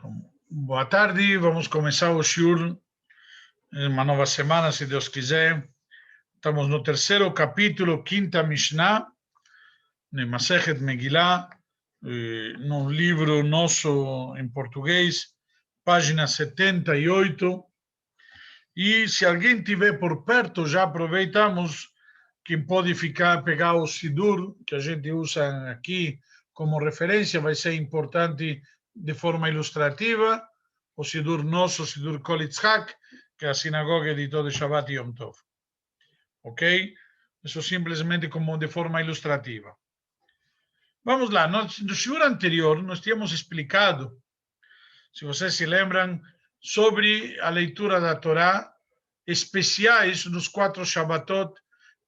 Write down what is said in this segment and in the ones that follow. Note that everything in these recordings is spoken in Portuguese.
Então, boa tarde, vamos começar o Shiur, uma nova semana, se Deus quiser. Estamos no terceiro capítulo, quinta Mishnah, no Masechet Megillah, num livro nosso em português, página 78. E se alguém tiver por perto, já aproveitamos, quem pode pegar o Sidur, que a gente usa aqui como referência, vai ser importante de forma ilustrativa, o Sidur nosso, o Sidur Kol Yitzhak, que é a sinagoga editou de Shabbat e Yom Tov. Ok? Isso simplesmente como de forma ilustrativa. Vamos lá, no Shiur anterior nós tínhamos explicado, se vocês se lembram, sobre a leitura da Torá, especiais dos 4 Shabbatot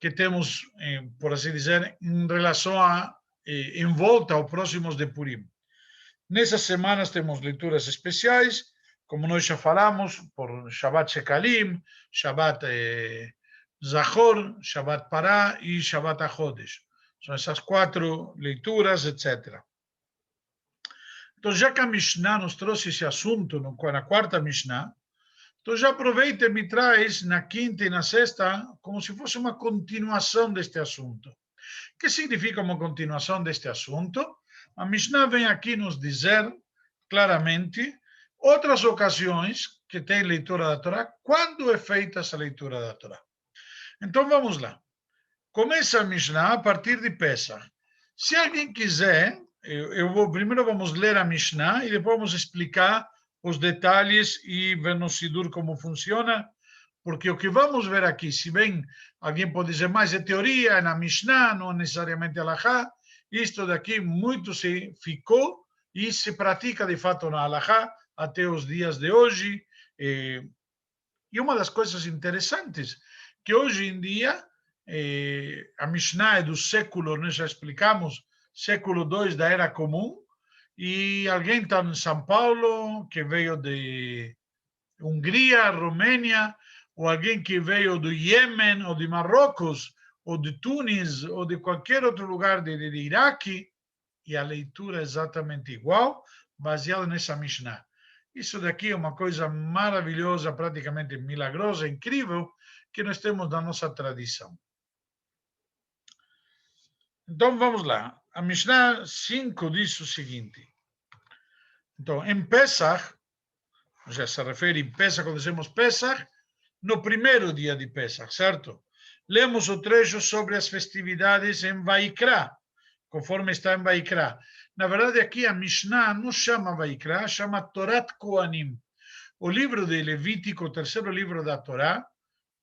que temos, por assim dizer, em relação em volta aos próximos de Purim. Nessas semanas temos leituras especiais, como nós já falamos, por Shabbat Shekalim, Shabbat Zachor, Shabbat Pará e Shabbat HaChodesh. São essas 4 leituras, etc. Então, já que a Mishnah nos trouxe esse assunto na quarta Mishnah, então já aproveita e me traz na quinta e na sexta como se fosse uma continuação deste assunto. O que significa uma continuação deste assunto? A Mishnah vem aqui nos dizer claramente outras ocasiões que tem leitura da Torá, quando é feita essa leitura da Torá. Então vamos lá. Começa a Mishnah a partir de Pesach. Se alguém quiser, primeiro vamos ler a Mishnah e depois vamos explicar os detalhes e ver no Sidur como funciona, porque o que vamos ver aqui, se bem alguém pode dizer mais é teoria, é na Mishnah, não necessariamente Halachá, isto daqui muito se ficou e se pratica de fato na Halachá até os dias de hoje. E uma das coisas interessantes, que hoje em dia, a Mishnah é do século, nós já explicamos, século II da Era Comum, e alguém está em São Paulo, que veio de Hungria, Romênia, ou alguém que veio do Iêmen, ou de Marrocos, ou de Tunis, ou de qualquer outro lugar de Iraque, e a leitura é exatamente igual, baseada nessa Mishnah. Isso daqui é uma coisa maravilhosa, praticamente milagrosa, incrível, que nós temos na nossa tradição. Então, vamos lá. A Mishnah 5 diz o seguinte. Então, em Pesach, já se refere em Pesach, quando dizemos Pesach, no primeiro dia de Pesach, certo? Lemos o trecho sobre as festividades em Vaikra, conforme está em Vaikra. Na verdade, aqui a Mishnah não chama Vaikra, chama Torat Kohanim. O livro de Levítico, o terceiro livro da Torá,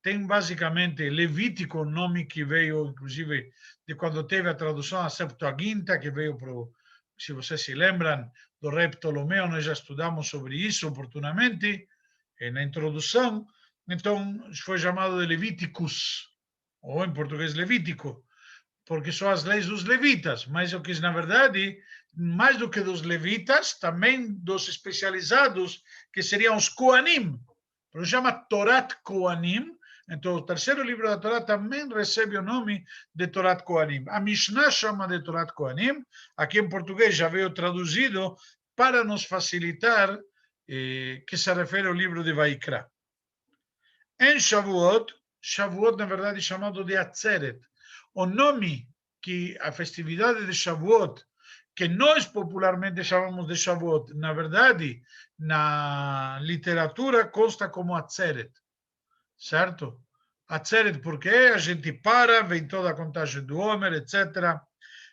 tem basicamente Levítico, o nome que veio, inclusive, de quando teve a tradução a Septuaginta, que veio para se vocês se lembram, do rei Ptolomeu, nós já estudamos sobre isso oportunamente, na introdução. Então, foi chamado de Levíticus, ou em português Levítico, porque são as leis dos levitas, mas o que, na verdade, mais do que dos levitas, também dos especializados, que seriam os Kohanim. Por isso chama Torat Kohanim. Então, o terceiro livro da Torá também recebe o nome de Torat Kohanim. A Mishnah chama de Torat Kohanim, aqui em português já veio traduzido para nos facilitar, que se refere ao livro de Vaikra. Em Shavuot, Shavuot na verdade é chamado de Atzeret. O nome que a festividade de Shavuot, que nós popularmente chamamos de Shavuot, na verdade, na literatura consta como Atzeret, certo? Atzeret porque a gente para, vem toda a contagem do Homer, etc.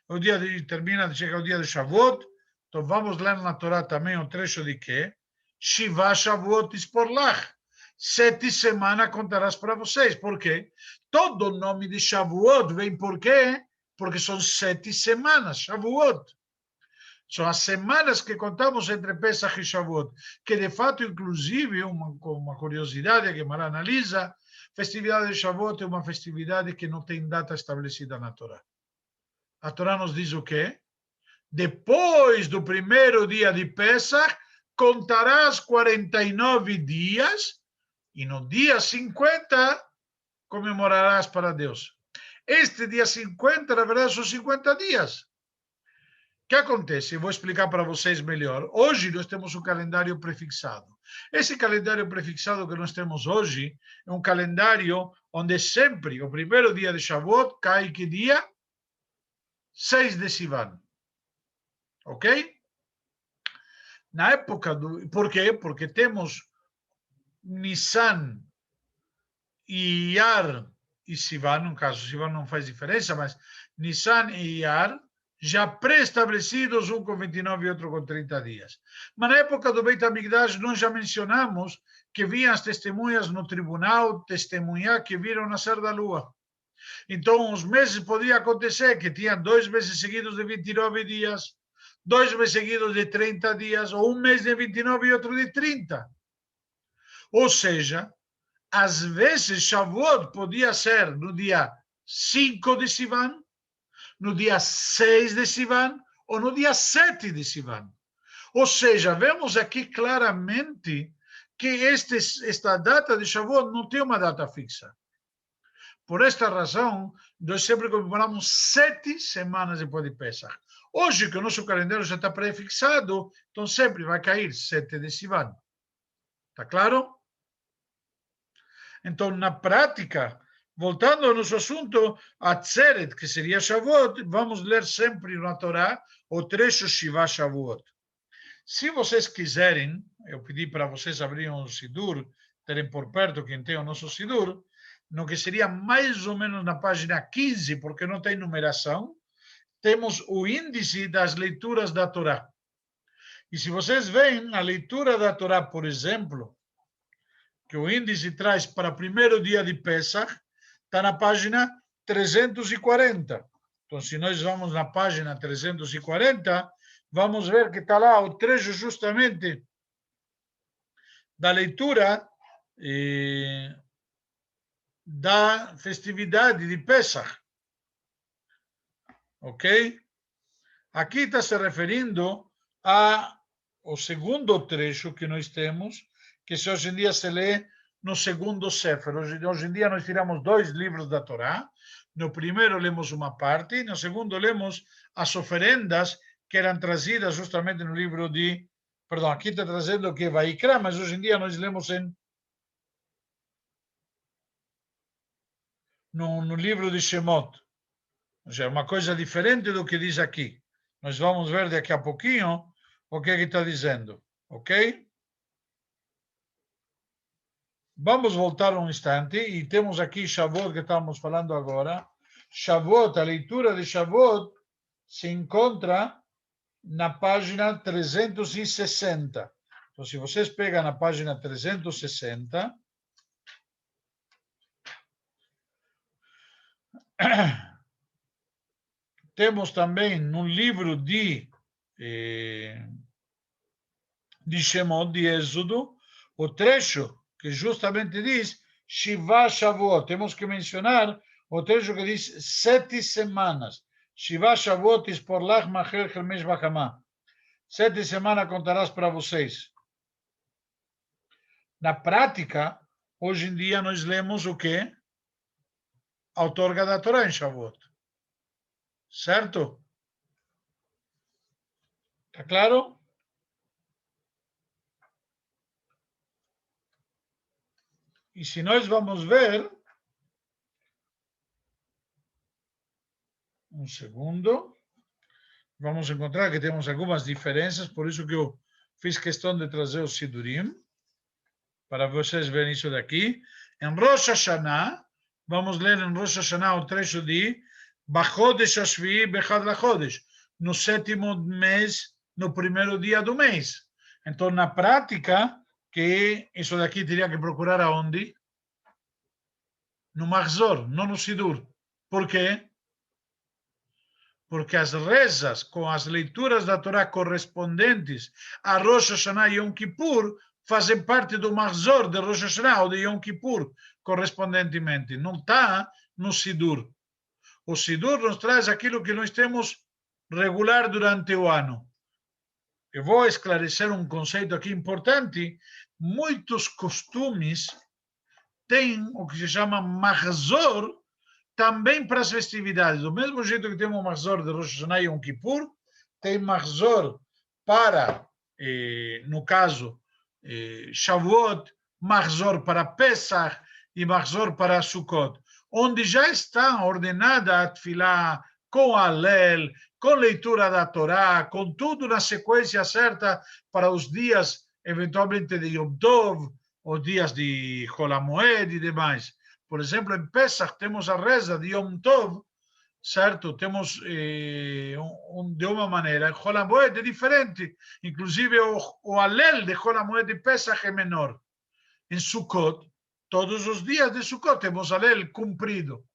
O dia termina, chega o dia de Shavuot, então vamos ler na Torá também um trecho de que Shiva Shavuot Isporlach. 7 semanas contarás para vocês. Por quê? Todo o nome de Shavuot vem por quê? Porque são 7 semanas, Shavuot. São as semanas que contamos entre Pesach e Shavuot, que de fato, inclusive, uma curiosidade que Mara analisa, a festividade de Shavuot é uma festividade que não tem data estabelecida na Torá. A Torá nos diz o quê? Depois do primeiro dia de Pesach, contarás 49 dias, e no dia 50 comemorarás para Deus. Este dia 50, na verdade, são 50 dias. que acontece? Eu vou explicar para vocês melhor. Hoje nós temos um calendário prefixado. Esse calendário prefixado que nós temos hoje é um calendário onde sempre o primeiro dia de Shavuot cai que dia? 6 de Sivan. Ok? Na época do... Por quê? Porque temos Nissan e Iyar e Sivan, no caso, Sivan não faz diferença, mas Nissan e Iyar já pré-estabelecidos, um com 29 e outro com 30 dias. Mas na época do Beit HaMikdash, nós já mencionamos que vinham as testemunhas no tribunal testemunhar que viram nascer da lua. Então, os meses podia acontecer que tinham 2 meses seguidos de 29 dias, 2 meses seguidos de 30 dias, ou um mês de 29 e outro de 30. Ou seja, às vezes Shavuot podia ser no dia 5 de Sivan, no dia 6 de Sivan ou no dia 7 de Sivan. Ou seja, vemos aqui claramente que esta data de Shavuot não tem uma data fixa. Por esta razão, nós sempre comemoramos 7 semanas depois de Pesach. Hoje, que o nosso calendário já está prefixado, então sempre vai cair 7 de Sivan. Está claro? Então, na prática, voltando ao nosso assunto, Atzeret, que seria Shavuot, vamos ler sempre na Torá o trecho Shiva Shavuot. Se vocês quiserem, eu pedi para vocês abrirem o Sidur, terem por perto quem tem o nosso Sidur, no que seria mais ou menos na página 15, porque não tem numeração, temos o índice das leituras da Torá. E se vocês veem a leitura da Torá, por exemplo, que o índice traz para o primeiro dia de Pesach, está na página 340. Então, se nós vamos na página 340, vamos ver que está lá o trecho justamente da leitura da festividade de Pesach. Ok? Aqui está se referindo ao segundo trecho que nós temos, que hoje em dia se lê no segundo Sefer. Hoje em dia nós tiramos 2 livros da Torá. No primeiro lemos uma parte, e no segundo lemos as oferendas que eram trazidas justamente no livro de... Perdão, aqui está trazendo o que é Vaikra, mas hoje em dia nós lemos no livro de Shemot. Ou seja, uma coisa diferente do que diz aqui. Nós vamos ver daqui a pouquinho o que está dizendo. Ok? Vamos voltar um instante e temos aqui Shavuot que estamos falando agora. Shavuot, a leitura de Shavuot se encontra na página 360. Então, se vocês pegam na página 360, temos também no livro de Shemot, de Êxodo, o trecho que justamente diz Shiva Shavuot. Temos que mencionar o trecho que diz 7 semanas. Shiva Shavuot por lach machel helmesh bachamá. 7 semanas contarás para vocês. Na prática, hoje em dia nós lemos o quê? A outorga da Torá em Shavuot. Certo? Está claro? E se nós vamos ver, um segundo, vamos encontrar que temos algumas diferenças, por isso que eu fiz questão de trazer o Sidurim, para vocês verem isso daqui. Em Rosh Hashanah, vamos ler em Rosh Hashanah o trecho de Bachodesh Ashvi Bechad Lachodesh, no 7º mês, no primeiro dia do mês. Então, na prática, que isso daqui teria que procurar aonde? No Mahzor, não no Sidur. Por quê? Porque as rezas com as leituras da Torá correspondentes a Rosh Hashanah e Yom Kippur fazem parte do Mahzor de Rosh Hashanah ou de Yom Kippur, correspondentemente. Não está no Sidur. O Sidur nos traz aquilo que nós temos regular durante o ano. Eu vou esclarecer um conceito aqui importante. Muitos costumes têm o que se chama Mahzor também para as festividades. Do mesmo jeito que temos o Mahzor de Rosh Hashanah e Yom Kippur, tem Mahzor para, no caso, Shavuot, Mahzor para Pesach e Mahzor para Sukkot, onde já está ordenada a Tfilá com Alel, com leitura da Torá, com tudo na sequência certa para os dias, eventualmente, de Yom Tov, os dias de Chol HaMoed e demais. Por exemplo, em Pesach temos a reza de Yom Tov, certo? Temos de uma maneira. Em Chol HaMoed é diferente. Inclusive, o Alel de Chol HaMoed de Pesach é menor. Em Sukkot, todos os dias de Sukkot temos Alel cumprido.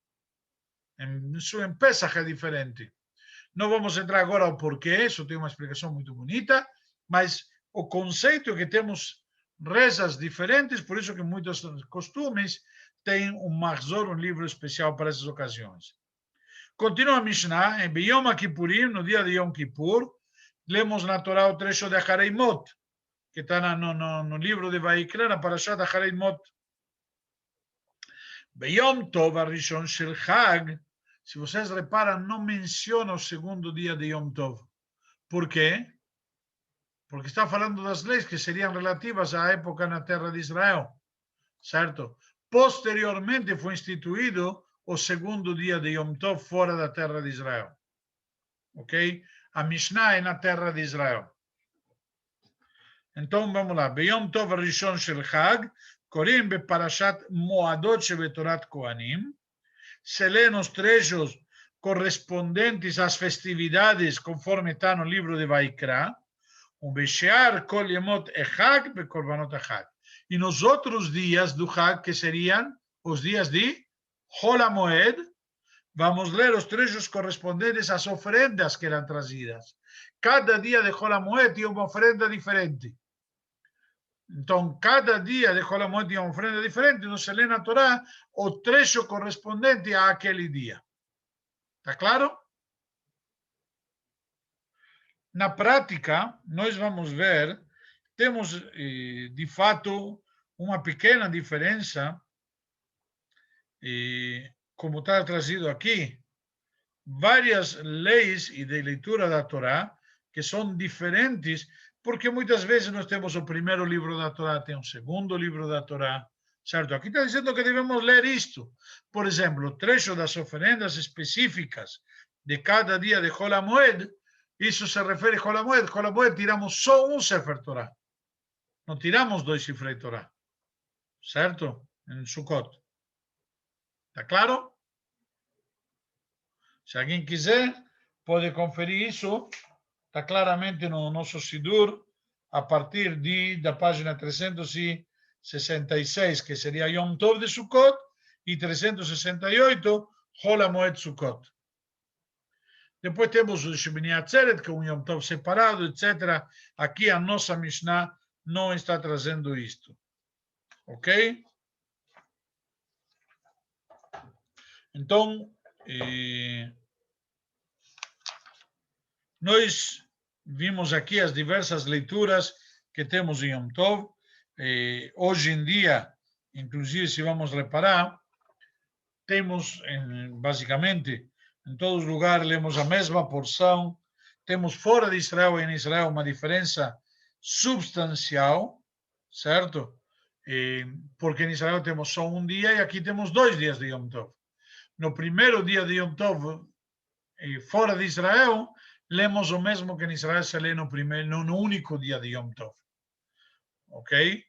Em Pesach é diferente. Não vamos entrar agora ao porquê, isso tem uma explicação muito bonita, mas o conceito é que temos rezas diferentes, por isso que muitos costumes têm um Mahzor, um livro especial para essas ocasiões. Continua a Mishnah, em Yom Kippurim, no dia de Yom Kippur, lemos na Torá o trecho de Hareimot, que está no livro de Vaikra, na Parashat Hareimot. Beyom Tov Arishon Shel Chag, se vocês reparam, não menciona o segundo dia de Yom Tov. Por quê? Porque está falando das leis que seriam relativas à época na terra de Israel, certo? Posteriormente foi instituído o segundo dia de Yom Tov fora da terra de Israel. Ok? A Mishnah é na terra de Israel. Então vamos lá. Beyom Tov Rishon Shel Chag, Korim Beparashat Moadot Shebetorat Kohanim, se lê nos trechos correspondentes às festividades, conforme está no livro de Vaikra, Beshear Kol Yemot Echag Bekorbanot Echag. E nos outros dias do Chag, que seriam os dias de Chol HaMoed, vamos ler os trechos correspondentes às oferendas que eram trazidas. Cada dia de Chol HaMoed tinha uma oferenda diferente. Então, cada dia de Chol HaMoed tinha uma oferenda diferente, então se lê na Torá o trecho correspondente àquele dia. Está claro? Na prática, nós vamos ver, temos, de fato, uma pequena diferença, como está trazido aqui, várias leis e de leitura da Torá que são diferentes, porque muitas vezes nós temos o primeiro livro da Torá, tem o segundo livro da Torá, certo? Aqui está dizendo que devemos ler isto. Por exemplo, o trecho das oferendas específicas de cada dia de Chol HaMoed, isso se refere a Chol HaMoed. Chol HaMoed tiramos só um Sefer Torá. Não tiramos dois Sifrei Torá. Certo? Em Sukkot. Está claro? Se alguém quiser, pode conferir isso. Está claramente no nosso Sidur, a partir da página 366, que seria Yom Tov de Sukkot, e 368, Chol HaMoed Sukkot. Depois temos o Shemini Atzeret, que é um Yom Tov separado, etc. Aqui a nossa Mishnah não está trazendo isto. Ok? Então, nós vimos aqui as diversas leituras que temos em Yom Tov. Hoje em dia, inclusive, se vamos reparar, temos, basicamente, em todos os lugares, lemos a mesma porção. Temos fora de Israel e em Israel uma diferença substancial, certo? Porque em Israel temos só um dia e aqui temos 2 dias de Yom Tov. No primeiro dia de Yom Tov, fora de Israel, lemos o mesmo que em Israel se lê no único dia de Yom Tov. Ok?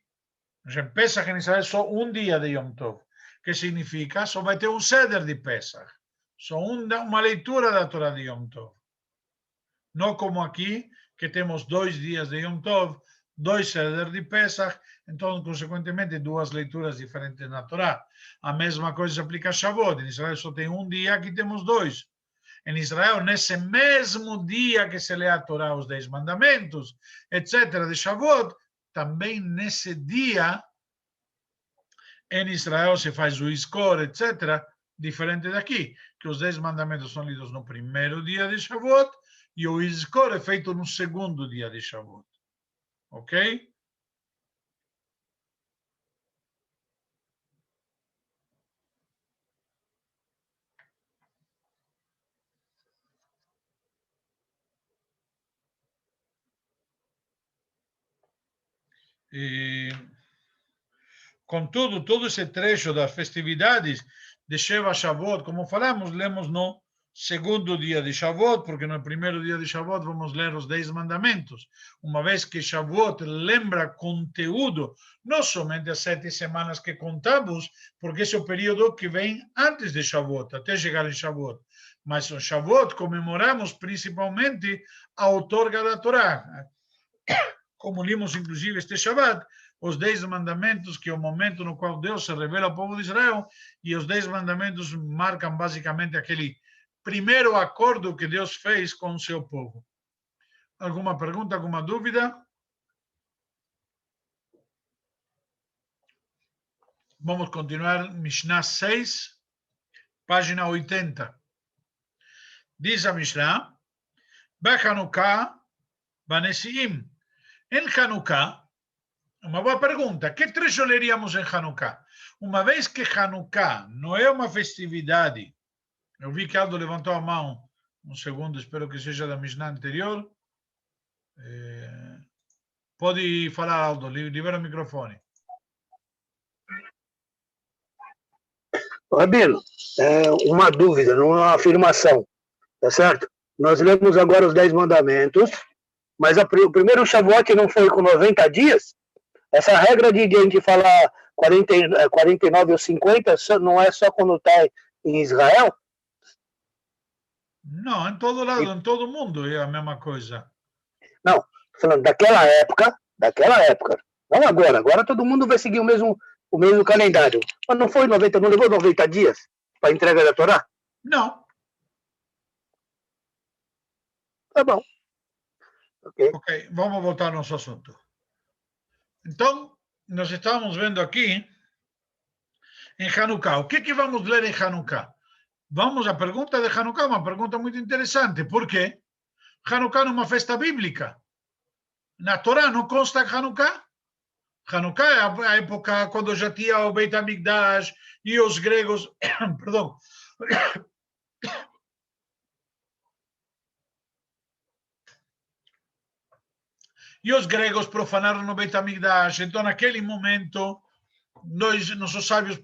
Pesach em Israel só um dia de Yom Tov. Que significa? Só vai ter um Seder de Pesach. Só uma leitura da Torá de Yom Tov. Não como aqui, que temos 2 dias de Yom Tov, 2 Seder de Pesach, então, consequentemente, 2 leituras diferentes na Torá. A mesma coisa se aplica a Shavuot. Em Israel só tem um dia, aqui temos 2. Em Israel, nesse mesmo dia que se lê a Torá, os 10 mandamentos, etc., de Shavuot, também nesse dia, em Israel se faz o Iskor, etc., diferente daqui, que os 10 mandamentos são lidos no primeiro dia de Shavuot e o Iskor é feito no segundo dia de Shavuot. Ok? E, contudo, todo esse trecho das festividades de Sheva Shavuot, como falamos, lemos no segundo dia de Shavuot, porque no primeiro dia de Shavuot vamos ler os 10 mandamentos, uma vez que Shavuot lembra conteúdo, não somente as 7 semanas que contamos, porque esse é o período que vem antes de Shavuot, até chegar em Shavuot. Mas no Shavuot comemoramos principalmente a outorga da Torá, como limos inclusive este Shabbat, os 10 mandamentos, que é o momento no qual Deus se revela ao povo de Israel, e os 10 mandamentos marcam basicamente aquele primeiro acordo que Deus fez com o seu povo. Alguma pergunta, alguma dúvida? Vamos continuar, Mishnah 6, página 80. Diz a Mishnah, Bechanuká, Banesiim. Em Hanukkah, uma boa pergunta, que trecho leríamos em Hanukkah? Uma vez que Hanukkah não é uma festividade, eu vi que Aldo levantou a mão, um segundo, espero que seja da Mishnah anterior. Pode falar, Aldo, libera o microfone. Rabino, uma dúvida, não é uma afirmação, tá certo? Nós lemos agora os 10 mandamentos, mas o primeiro Shavuot não foi com 90 dias? Essa regra de a gente falar 49 ou 50 não é só quando está em Israel? Não, em todo lado, em todo mundo é a mesma coisa. Não, falando daquela época, não agora. Agora todo mundo vai seguir o mesmo calendário. Mas não foi 90, não levou 90 dias para a entrega da Torá? Não. Tá bom. Ok, vamos voltar ao nosso assunto. Então, nós estamos vendo aqui em Hanukkah. O que vamos ler em Hanukkah? Vamos, a pergunta de Hanukkah é uma pergunta muito interessante. Por quê? Hanukkah não é uma festa bíblica. Na Torá não consta Hanukkah. Hanukkah é a época quando já tinha o Beit HaMikdash e os gregos, perdão, e os gregos profanaram o Beit HaMikdash. Então, naquele momento, nossos sábios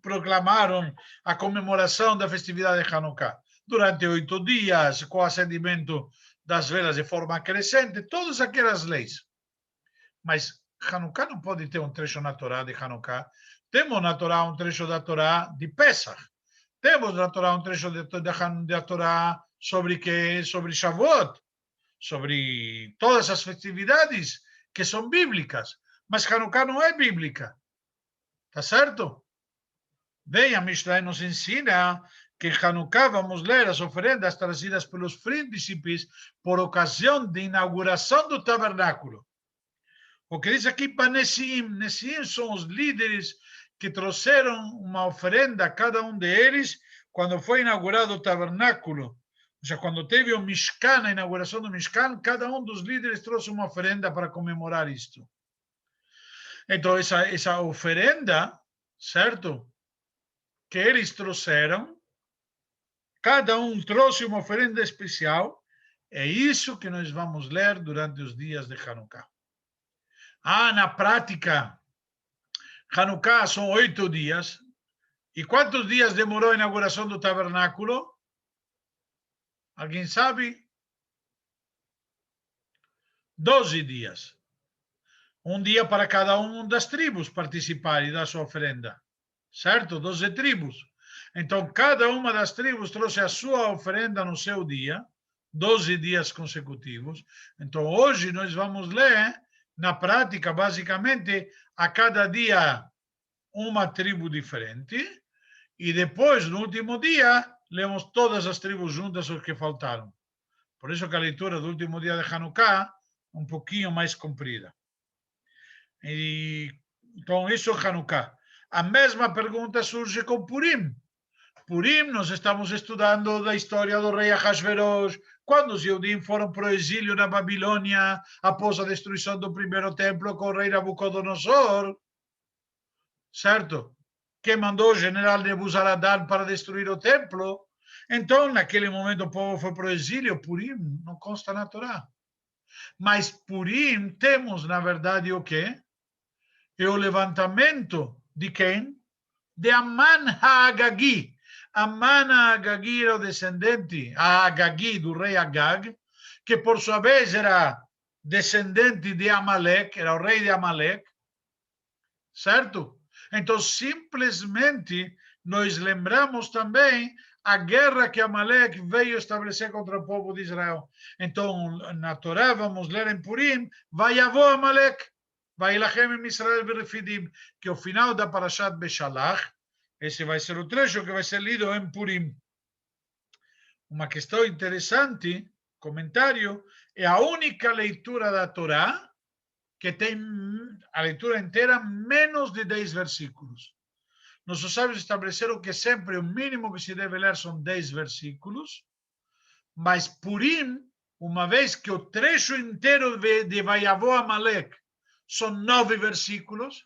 proclamaram a comemoração da festividade de Hanukkah. Durante 8 dias, com o acendimento das velas de forma crescente, todas aquelas leis. Mas Hanukkah não pode ter um trecho na Torá de Hanukkah. Temos na Torá um trecho da Torá de Pesach. Temos na Torá um trecho da Torá sobre quê? Sobre Shavuot, sobre todas as festividades que são bíblicas. Mas Hanukkah não é bíblica. Tá certo? Bem, a Mishnah nos ensina que em Hanukkah vamos ler as oferendas trazidas pelos príncipes por ocasião de inauguração do tabernáculo. O que diz aqui para Nessim. Nessim são os líderes que trouxeram uma oferenda a cada um deles quando foi inaugurado o tabernáculo. Ou seja, quando teve o Mishkan, a inauguração do Mishkan, cada um dos líderes trouxe uma oferenda para comemorar isto. Então, essa oferenda, certo? Que eles trouxeram, cada um trouxe uma oferenda especial, é isso que nós vamos ler durante os dias de Hanukkah. Na prática, Hanukkah são 8 dias. E quantos dias demorou a inauguração do tabernáculo? Alguém sabe? 12 dias. Um dia para cada uma das tribos participar e dar sua oferenda. Certo? 12 tribos. Então, cada uma das tribos trouxe a sua oferenda no seu dia, 12 dias consecutivos. Então, hoje nós vamos ler, na prática, basicamente, a cada dia uma tribo diferente, e depois, no último dia, lemos todas as tribos juntas, os que faltaram. Por isso que a leitura do último dia de Hanukkah é um pouquinho mais comprida. Então, isso é Hanukkah. A mesma pergunta surge com Purim. Purim, nós estamos estudando da história do rei Ahasverosh, quando os Yehudim foram para o exílio na Babilônia, após a destruição do primeiro templo com o rei Nabucodonosor, certo? Que mandou o general Nebuzaradan para destruir o templo. Então, naquele momento, o povo foi para o exílio. Purim não consta na Torá. Mas Purim temos, na verdade, o quê? é o levantamento de quem? De Aman HaAgagi. Aman HaAgagi era o descendente, HaAgagi, do rei Agag, que por sua vez era descendente de Amalek, era o rei de Amalek, certo? Então, simplesmente, nós lembramos também a guerra que Amalek veio estabelecer contra o povo de Israel. Então, na Torá, vamos ler em Purim, Vayavo Amalek, Vailachem em Israel Berefidim, que é o final da Parashat Beshalach. Esse vai ser o trecho que vai ser lido em Purim. Uma questão interessante, comentário, é a única leitura da Torá que tem a leitura inteira menos de 10 versículos. Nossos sábios estabeleceram que sempre o mínimo que se deve ler são 10 versículos, mas Purim, uma vez que o trecho inteiro de Vayavó Amalek são 9 versículos,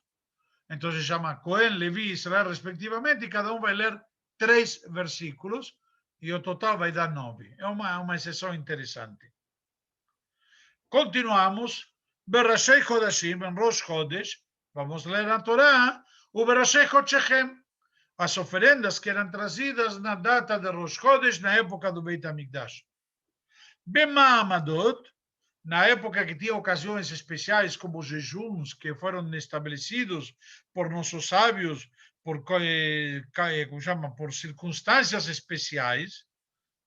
então se chama Cohen, Levi e Israel respectivamente, e cada vai ler 3 versículos, e o total vai dar 9. É uma exceção interessante. Continuamos. Berashei Chodashim, em Rosh Chodesh, vamos ler na Torá, o Berashei Chodshechem, as oferendas que eram trazidas na data de Rosh Chodesh, na época do Beit HaMikdash. Bema'amadot, na época que tinha ocasiões especiais, como jejuns que foram estabelecidos por nossos sábios, por circunstâncias especiais,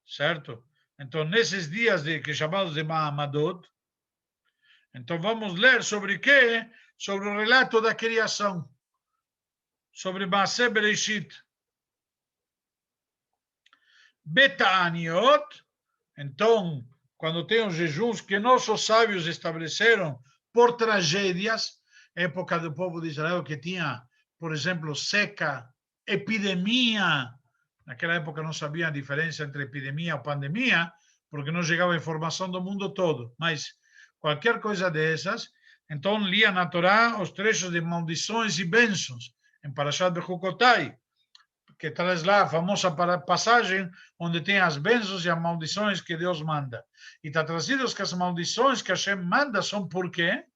certo? Então, nesses dias que chamados de Ma'amadot, então vamos ler sobre quê? Sobre o relato da criação, sobre Maaseh Bereshit. Betaniot, então, quando tem os jejuns que nossos sábios estabeleceram por tragédias, época do povo de Israel que tinha, por exemplo, seca, epidemia, naquela época não sabia a diferença entre epidemia e pandemia, porque não chegava a informação do mundo todo, mas qualquer coisa dessas, então lia na Torá os trechos de maldições e bênçãos, em Parashat Bechukotai, que traz lá a famosa passagem onde tem as bênçãos e as maldições que Deus manda. E está trazido que as maldições que Hashem manda são por quê?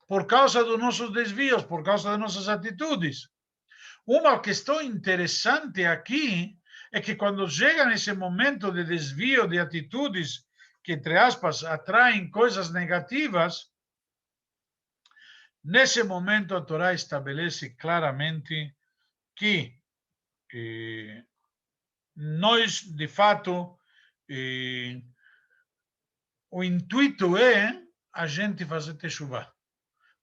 Por causa dos nossos desvios, por causa das nossas atitudes. Uma questão interessante aqui é que quando chega nesse momento de desvio de atitudes que, entre aspas, atraem coisas negativas, nesse momento a Torá estabelece claramente que nós, de fato, o intuito é a gente fazer teshuvá.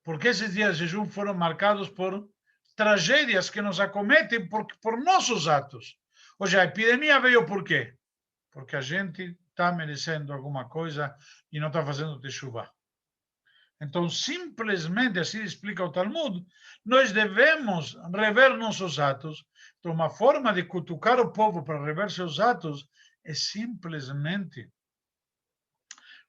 Porque esses dias de jejum foram marcados por tragédias que nos acometem por nossos atos. Hoje, a epidemia veio por quê? Porque a gente está merecendo alguma coisa e não está fazendo teshuvá. Então, simplesmente, assim explica o Talmud, nós devemos rever nossos atos. Então, uma forma de cutucar o povo para rever seus atos é simplesmente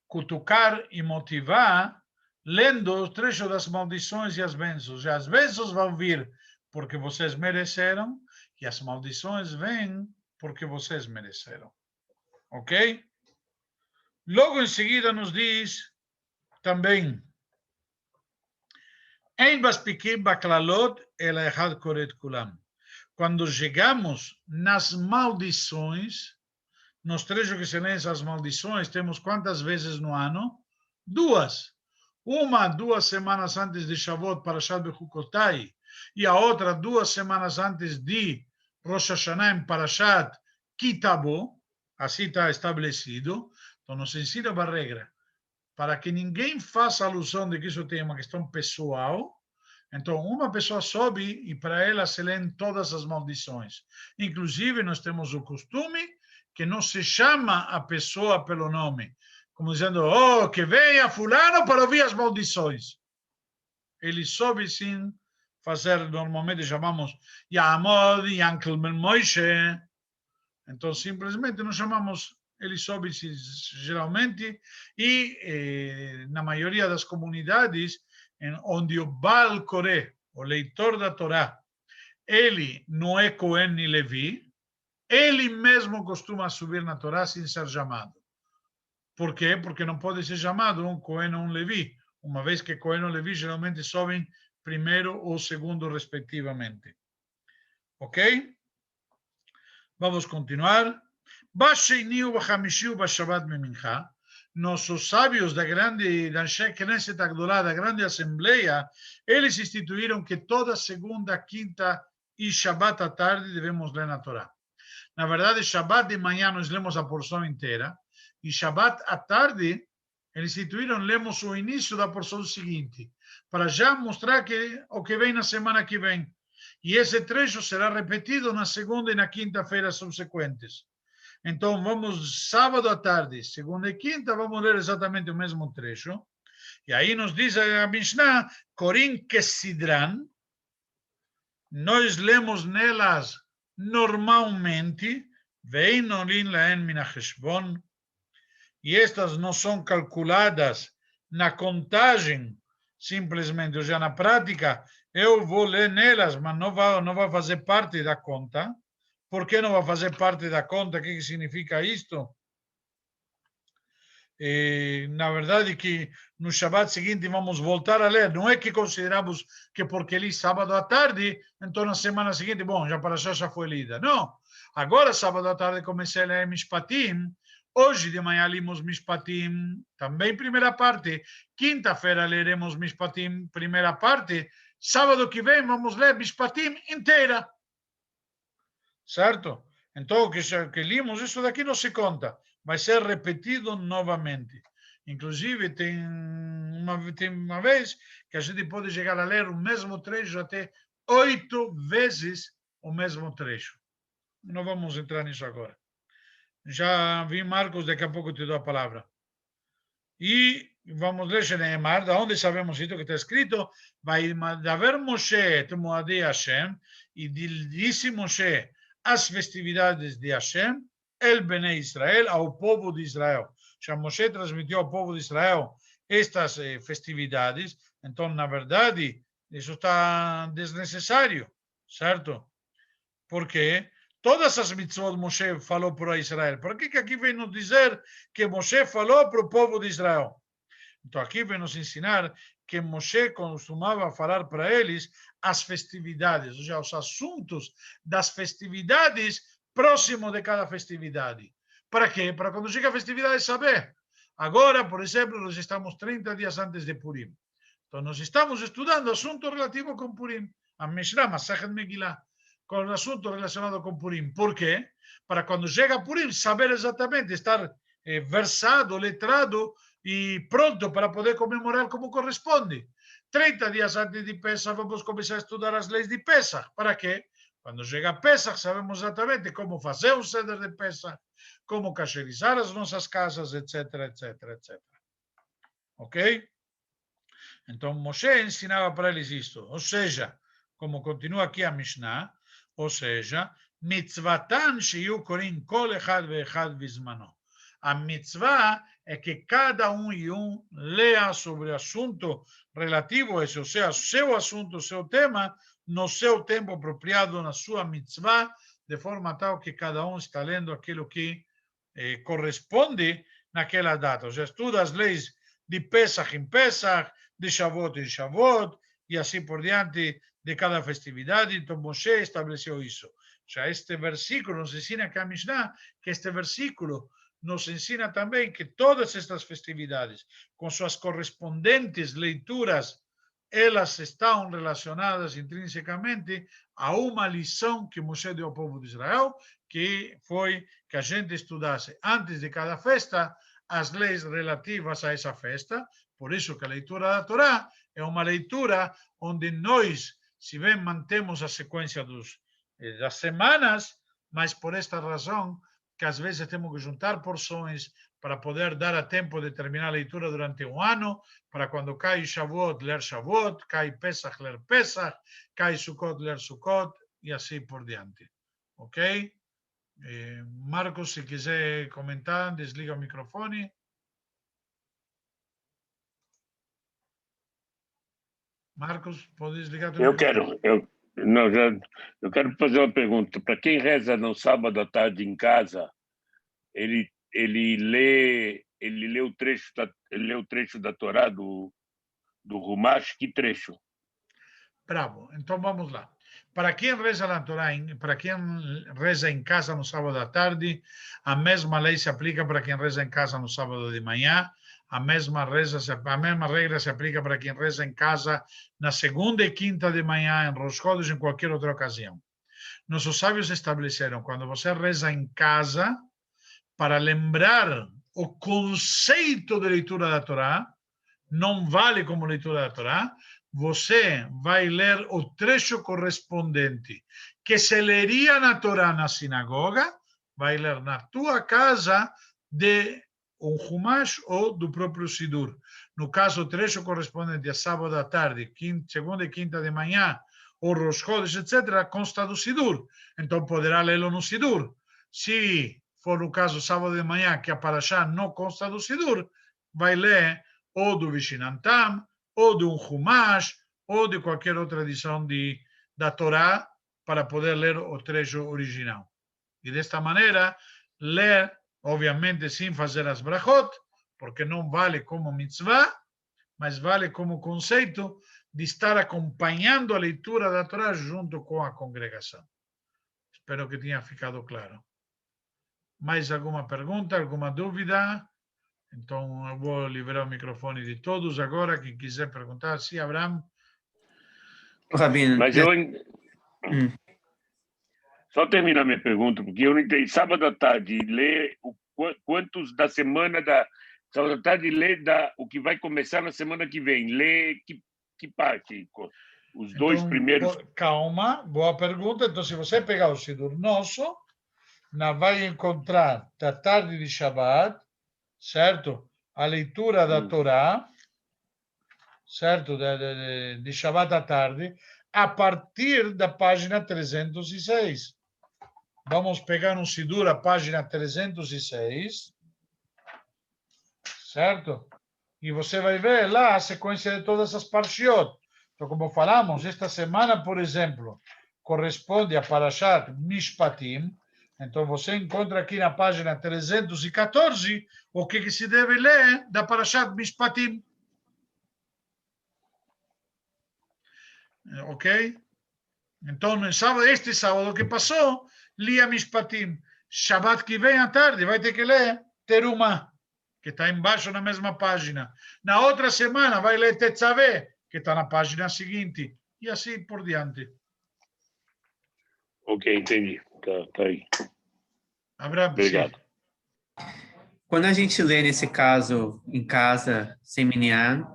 cutucar e motivar lendo os trechos das maldições e as bênçãos. E as bênçãos vão vir porque vocês mereceram e as maldições vêm porque vocês mereceram. Ok? Logo em seguida nos diz também quando chegamos nas maldições, nos trechos que se lêem as maldições, temos quantas vezes no ano? 2. Uma 2 semanas antes de Shavuot, Parashat Bechukotai, e a outra 2 semanas antes de Rosh Hashanah, em Parashat Kitabo. Assim está estabelecido. Então, nos ensina uma regra. Para que ninguém faça alusão de que isso tem uma questão pessoal, então uma pessoa sobe e para ela se lêem todas as maldições. Inclusive, nós temos o costume que não se chama a pessoa pelo nome, como dizendo, oh, que venha fulano para ouvir as maldições. Ele sobe sem fazer, normalmente chamamos Yamod, Yankel Ben Moshe. Então, simplesmente não chamamos, ele sobe geralmente, e na maioria das comunidades, onde o Baal Coré, o leitor da Torá, ele não é Cohen nem Levi, ele mesmo costuma subir na Torá sem ser chamado. Por quê? Porque não pode ser chamado um Cohen ou um Levi, uma vez que Cohen ou Levi geralmente sobem primeiro ou segundo, respectivamente. Ok? Vamos continuar. Nossos sábios da Anshe Knesset Agdolá, da grande assembleia, eles instituíram que toda segunda, quinta e Shabbat à tarde devemos ler na Torá. Na verdade, Shabbat de manhã nós lemos a porção inteira, e Shabbat à tarde, eles instituíram, lemos o início da porção seguinte, para já mostrar que o que vem na semana que vem. E esse trecho será repetido na segunda e na quinta-feira subsequentes. Então, vamos sábado à tarde, segunda e quinta, vamos ler exatamente o mesmo trecho. E aí nos diz a Mishnah, Corim Kesidran, nós lemos nelas normalmente, Veinolim laen min hacheshbon, e estas não são calculadas na contagem, simplesmente, ou seja, na prática, eu vou ler nelas, mas não vai fazer parte da conta. Por que não vai fazer parte da conta? O que significa isto? Na verdade, que no Shabbat seguinte vamos voltar a ler. Não é que consideramos que porque li sábado à tarde, então na semana seguinte, bom, já para já foi lida. Não. Agora, sábado à tarde, comecei a ler Mishpatim. Hoje de manhã limos Mishpatim, também primeira parte. Quinta-feira leremos Mishpatim, primeira parte. Sábado que vem vamos ler Mishpatim inteira. Certo? Então, o que limos, isso daqui não se conta. Vai ser repetido novamente. Inclusive, tem uma vez que a gente pode chegar a ler o mesmo trecho até 8 vezes o mesmo trecho. Não vamos entrar nisso agora. Já vi, Marcos, daqui a pouco te dou a palavra. E vamos ler Sheneemar, da onde sabemos isso que está escrito, vai haver Moshe et Moadei Hashem, e disse Moshe as festividades de Hashem, el Bnei Israel, ao povo de Israel. Já Moshe transmitiu ao povo de Israel estas festividades, então, na verdade, isso está desnecessário, certo? Porque todas as mitzvot Moshe falou para Israel. Por que aqui vem nos dizer que Moshe falou para o povo de Israel? Então, aqui vem nos ensinar que Moshe costumava falar para eles as festividades, ou seja, os assuntos das festividades próximo de cada festividade. Para quê? Para quando chega a festividade saber. Agora, por exemplo, nós estamos 30 dias antes de Purim. Então, nós estamos estudando assuntos relativos com Purim. A Mishnah, Masechet Megillah, com o assunto relacionado com Purim. Por quê? Para quando chega Purim, saber exatamente, estar versado, letrado e pronto para poder comemorar como corresponde. 30 dias antes de Pesach, vamos começar a estudar as leis de Pesach. Para quê? Quando chega Pesach, sabemos exatamente como fazer um ceder de Pesach, como cacherizar as nossas casas, etc, etc, etc. Ok? Então, Moshe ensinava para eles isto. Ou seja, como continua aqui a Mishnah, ou seja, mitzvatan shiyu korim kol echad ve'echad bizmano. A mitzvah é que cada e um leia sobre o assunto relativo a esse, ou seja, seu assunto, seu tema, no seu tempo apropriado, na sua mitzvah, de forma tal que cada um está lendo aquilo que corresponde naquela data. Ou seja, estuda as leis de Pesach em Pesach, de Shavuot em Shavuot, e assim por diante, de cada festividade. Então, Moshe estabeleceu isso. Já este versículo nos ensina que a Mishnah, que este versículo nos ensina também que todas estas festividades, com suas correspondentes leituras, elas estão relacionadas intrinsecamente a uma lição que Moshe deu ao povo de Israel, que foi que a gente estudasse antes de cada festa as leis relativas a essa festa. Por isso que a leitura da Torá é uma leitura onde nós, se bem mantemos a sequência das semanas, mas por esta razão que às vezes temos que juntar porções para poder dar a tempo de terminar a leitura durante um ano, para quando cai Shavuot, ler Shavuot, cai Pesach, ler Pesach, cai Sukkot, ler Sukkot, e assim por diante. Ok? Marcos, se quiser comentar, desliga o microfone. Marcos, pode desligar o microfone. Eu quero fazer uma pergunta. Para quem reza no sábado à tarde em casa, ele lê o trecho da Torá do Rumash, que trecho? Bravo. Então vamos lá. Para quem reza na Torá, para quem reza em casa no sábado à tarde, a mesma lei se aplica para quem reza em casa no sábado de manhã. A mesma regra se aplica para quem reza em casa na segunda e quinta de manhã, em Rosh Chodesh, em qualquer outra ocasião. Nossos sábios estabeleceram, quando você reza em casa, para lembrar o conceito de leitura da Torá, não vale como leitura da Torá, você vai ler o trecho correspondente que se leria na Torá na sinagoga, vai ler na tua casa de um Humash ou do próprio Sidur. No caso, o trecho correspondente a sábado à tarde, segunda e quinta de manhã, ou Rosh Chodesh, etc., consta do Sidur. Então, poderá lê-lo no Sidur. Se for no caso sábado de manhã, que a Parashá não consta do Sidur, vai ler ou do Vishinantam, ou de um Humash, ou de qualquer outra edição da Torá, para poder ler o trecho original. E desta maneira, ler, obviamente, sem fazer as brachot, porque não vale como mitzvah, mas vale como conceito de estar acompanhando a leitura da Torá junto com a congregação. Espero que tenha ficado claro. Mais alguma pergunta, alguma dúvida? Então, eu vou liberar o microfone de todos agora. Quem quiser perguntar, sim, Abraham. Rabino, Mas eu... Só terminar minha pergunta, porque eu não entendi. Sábado à tarde, ler quantos da semana da... Sábado à tarde, ler o que vai começar na semana que vem. Ler que parte? Os dois primeiros... Calma, boa pergunta. Então, se você pegar o Sidur Nosso, vai encontrar da tarde de Shabbat, certo? A leitura da Torá, certo? De Shabbat à tarde, a partir da página 306. Vamos pegar um Sidur, a página 306, certo? E você vai ver lá a sequência de todas as parshiot. Então, como falamos, esta semana, por exemplo, corresponde a Parashat Mishpatim. Então, você encontra aqui na página 314 o que se deve ler da Parashat Mishpatim. Ok? Então, este sábado que passou, lia Mishpatim. Shabbat que vem à tarde, vai ter que ler Terumah, que está embaixo na mesma página. Na outra semana, vai ler Tetzaveh, que está na página seguinte. E assim por diante. Ok, entendi. Tá aí. Abraham, obrigado. Sim. Quando a gente lê, nesse caso, em casa, sem minyan,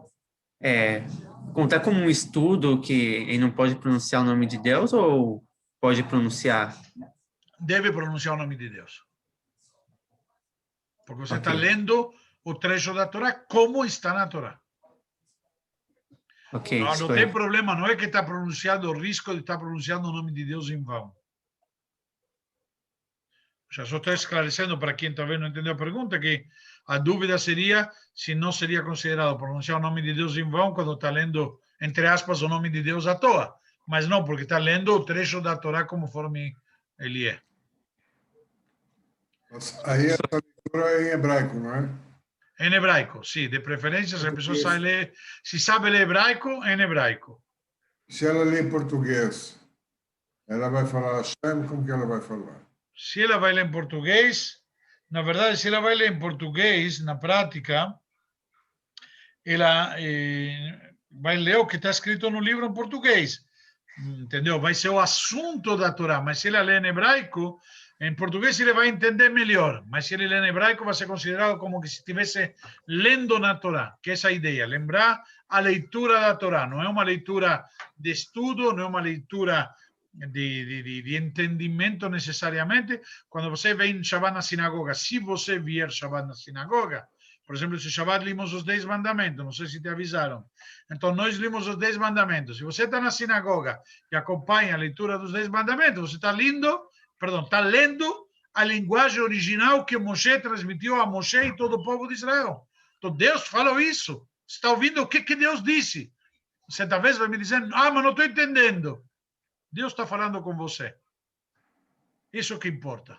contar como um estudo que ele não pode pronunciar o nome de Deus ou pode pronunciar? Deve pronunciar o nome de Deus. Porque você está Ok. lendo o trecho da Torá como está na Torá. Ok, Não tem problema, não é que está pronunciando o risco de estar pronunciando o nome de Deus em vão. Já só estou esclarecendo para quem talvez não entendeu a pergunta, que a dúvida seria se não seria considerado pronunciar o nome de Deus em vão quando está lendo, entre aspas, o nome de Deus à toa. Mas não, porque está lendo o trecho da Torá conforme ele é. Aí essa leitura é em hebraico, não é? Em hebraico, sim. De preferência, se a pessoa sabe ler, se sabe ler hebraico, em hebraico. Se ela lê em português, ela vai falar Hashem, como que ela vai falar? Se ela vai ler em português, na verdade, se ela vai ler em português, na prática, ela vai ler o que está escrito no livro em português. Entendeu? Vai ser o assunto da Torá. Mas se ela lê em hebraico, em português ele vai entender melhor. Mas se ele lê em hebraico, vai ser considerado como que se estivesse lendo na Torá. Que é essa a ideia. Lembrar a leitura da Torá. Não é uma leitura de estudo, não é uma leitura de entendimento necessariamente. Quando você vem Shabbat na sinagoga, se você vier Shabbat na sinagoga, por exemplo, se Shabbat limos os 10 mandamentos, não sei se te avisaram. Então, nós limos os 10 mandamentos. Se você está na sinagoga e acompanha a leitura dos 10 mandamentos, você está lendo a linguagem original que Moshe transmitiu a Moshe e todo o povo de Israel. Então, Deus falou isso. Você está ouvindo o que Deus disse. Você talvez vai me dizendo, mas não estou entendendo. Deus está falando com você. Isso que importa.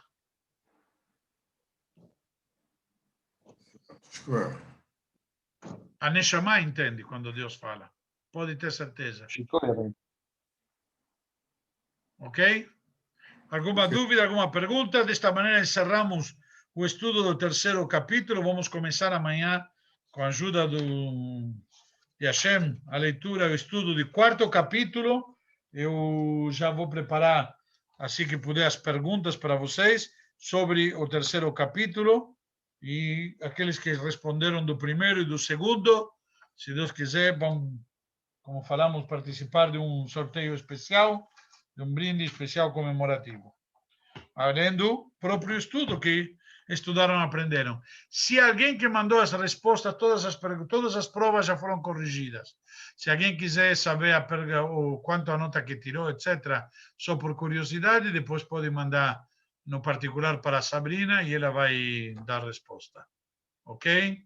A Neshama entende quando Deus fala. Pode ter certeza. Ok? Alguma dúvida, alguma pergunta? Desta maneira encerramos o estudo do terceiro capítulo. Vamos começar amanhã, com a ajuda de Hashem, a leitura e o estudo do quarto capítulo. Eu já vou preparar, assim que puder, as perguntas para vocês sobre o terceiro capítulo. E aqueles que responderam do primeiro e do segundo, se Deus quiser, vão, como falamos, participar de um sorteio especial, de um brinde especial comemorativo. Além do próprio estudo que estudaram e aprenderam. Se alguém que mandou as respostas, todas as provas já foram corrigidas. Se alguém quiser saber o quanto a nota que tirou, etc., só por curiosidade, depois pode mandar no particular para a Sabrina e ela vai dar resposta. Ok?